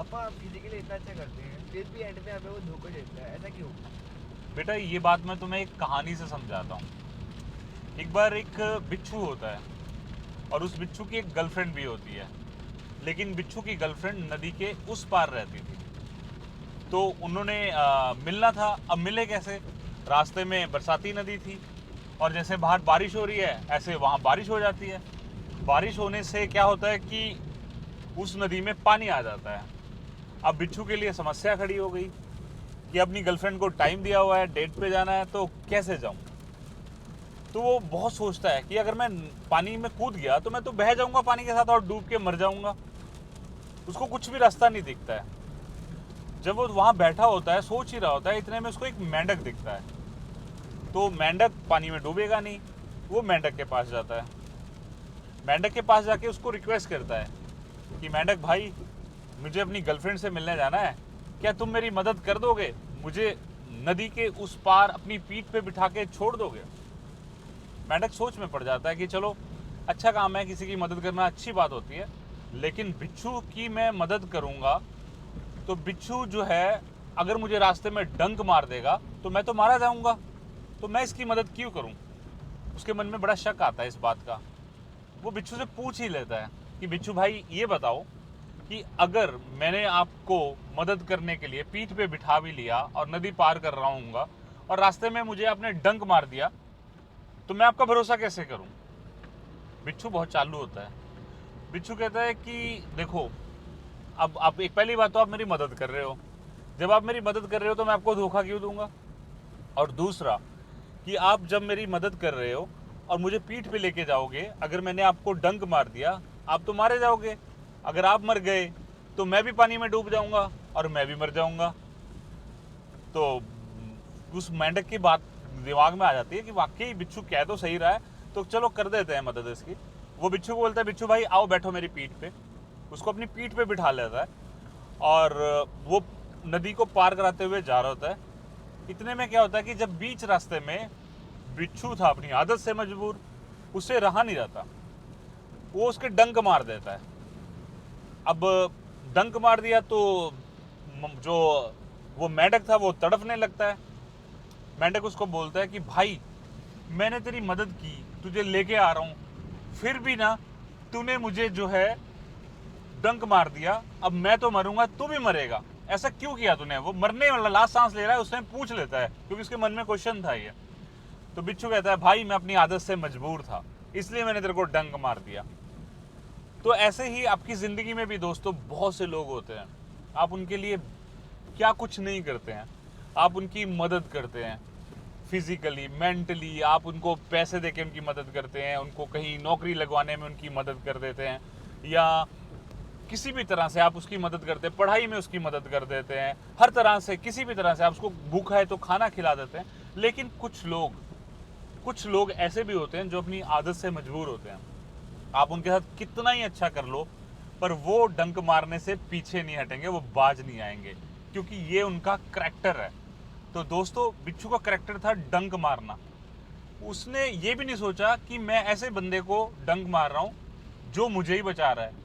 पापा आप फिजिकली इतना अच्छा करते हैं फिर भी एंड में हमें वो धोखा देता है, ऐसा क्यों? बेटा ये बात मैं तुम्हें एक कहानी से समझाता हूँ। एक बार एक बिच्छू होता है और उस बिच्छू की एक गर्लफ्रेंड भी होती है। लेकिन बिच्छू की गर्लफ्रेंड नदी के उस पार रहती थी। तो उन्होंने मिलना था। अब मिले कैसे? रास्ते में बरसाती नदी थी और जैसे बाहर बारिश हो रही है ऐसे वहाँ बारिश हो जाती है। बारिश होने से क्या होता है कि उस नदी में पानी आ जाता है। अब बिच्छू के लिए समस्या खड़ी हो गई कि अपनी गर्लफ्रेंड को टाइम दिया हुआ है, डेट पे जाना है, तो कैसे जाऊं। तो वो बहुत सोचता है कि अगर मैं पानी में कूद गया तो मैं तो बह जाऊंगा पानी के साथ और डूब के मर जाऊंगा। उसको कुछ भी रास्ता नहीं दिखता है। जब वो वहां बैठा होता है सोच ही रहा होता है, इतने में उसको एक मेंढक दिखता है। तो मेंढक पानी में डूबेगा नहीं। वो मेंढक के पास जाता है। मेंढक के पास जाके उसको रिक्वेस्ट करता है कि मेंढक भाई, मुझे अपनी गर्लफ्रेंड से मिलने जाना है, क्या तुम मेरी मदद कर दोगे? मुझे नदी के उस पार अपनी पीठ पे बिठा के छोड़ दोगे? मेंढक सोच में पड़ जाता है कि चलो अच्छा काम है, किसी की मदद करना अच्छी बात होती है, लेकिन बिच्छू की मैं मदद करूंगा तो बिच्छू जो है अगर मुझे रास्ते में डंक मार देगा तो मैं तो मारा जाऊंगा। तो मैं इसकी मदद क्यों करूं? उसके मन में बड़ा शक आता है इस बात का। वो बिच्छू से पूछ ही लेता है कि बिच्छू भाई ये बताओ कि अगर मैंने आपको मदद करने के लिए पीठ पे बिठा भी लिया और नदी पार कर रहा हूँगा और रास्ते में मुझे आपने डंक मार दिया, तो मैं आपका भरोसा कैसे करूं? बिच्छू बहुत चालू होता है। बिच्छू कहता है कि देखो, अब आप एक पहली बात तो आप मेरी मदद कर रहे हो। जब आप मेरी मदद कर रहे हो तो मैं आपको धोखा क्यों दूंगा? और दूसरा कि आप जब मेरी मदद कर रहे हो और मुझे पीठ पे लेके जाओगे, अगर मैंने आपको डंक मार दिया आप तो मारे जाओगे। अगर आप मर गए तो मैं भी पानी में डूब जाऊंगा और मैं भी मर जाऊंगा। तो उस मेंढक की बात दिमाग में आ जाती है कि वाकई बिच्छू कह तो सही रहा है, तो चलो कर देते हैं मदद इसकी। वो बिच्छू को बोलता है बिच्छू भाई आओ बैठो मेरी पीठ पे। उसको अपनी पीठ पे बिठा लेता है और वो नदी को पार कराते हुए जा रहा होता है। इतने में क्या होता है कि जब बीच रास्ते में बिच्छू था अपनी आदत से मजबूर, उससे रहा नहीं जाता, वो उसके डंक मार देता है। अब डंक मार दिया तो जो वो मेंढक था वो तड़फने लगता है। मेंढक उसको बोलता है कि भाई मैंने तेरी मदद की, तुझे लेके आ रहा हूं, फिर भी ना तूने मुझे जो है डंक मार दिया, अब मैं तो मरूंगा तू भी मरेगा, ऐसा क्यों किया तूने? वो मरने वाला लास्ट सांस ले रहा है, उसने पूछ लेता है क्योंकि उसके मन में क्वेश्चन था ये। तो बिच्छू कहता है भाई मैं अपनी आदत से मजबूर था, इसलिए मैंने तेरे को डंक मार दिया। तो ऐसे ही आपकी जिंदगी में भी दोस्तों बहुत से लोग होते हैं, आप उनके लिए क्या कुछ नहीं करते हैं, आप उनकी मदद करते हैं। फिजिकली, मेंटली आप उनको पैसे देके उनकी मदद करते हैं, उनको कहीं नौकरी लगवाने में उनकी मदद कर देते हैं, या किसी भी तरह से आप उसकी मदद करते हैं, पढ़ाई में उसकी मदद कर देते हैं, हर तरह से किसी भी तरह से आप उसको भूखा है तो खाना खिला देते हैं। लेकिन कुछ लोग ऐसे भी होते हैं जो अपनी आदत से मजबूर होते हैं। आप उनके साथ कितना ही अच्छा कर लो पर वो डंक मारने से पीछे नहीं हटेंगे, वो बाज नहीं आएंगे, क्योंकि ये उनका करैक्टर है। तो दोस्तों बिच्छू का करैक्टर था डंक मारना। उसने ये भी नहीं सोचा कि मैं ऐसे बंदे को डंक मार रहा हूँ जो मुझे ही बचा रहा है।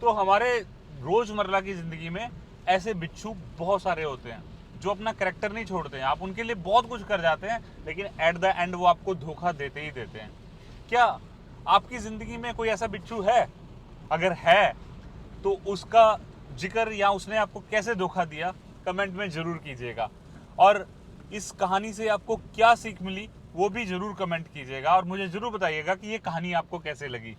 तो हमारे रोजमर्रा की जिंदगी में ऐसे बिच्छू बहुत सारे होते हैं जो अपना करैक्टर नहीं छोड़ते हैं। आप उनके लिए बहुत कुछ कर जाते हैं लेकिन एट द एंड वो आपको धोखा देते ही देते हैं। क्या आपकी जिंदगी में कोई ऐसा बिच्छू है? अगर है तो उसका जिक्र या उसने आपको कैसे धोखा दिया कमेंट में जरूर कीजिएगा। और इस कहानी से आपको क्या सीख मिली वो भी जरूर कमेंट कीजिएगा और मुझे जरूर बताइएगा कि ये कहानी आपको कैसे लगी।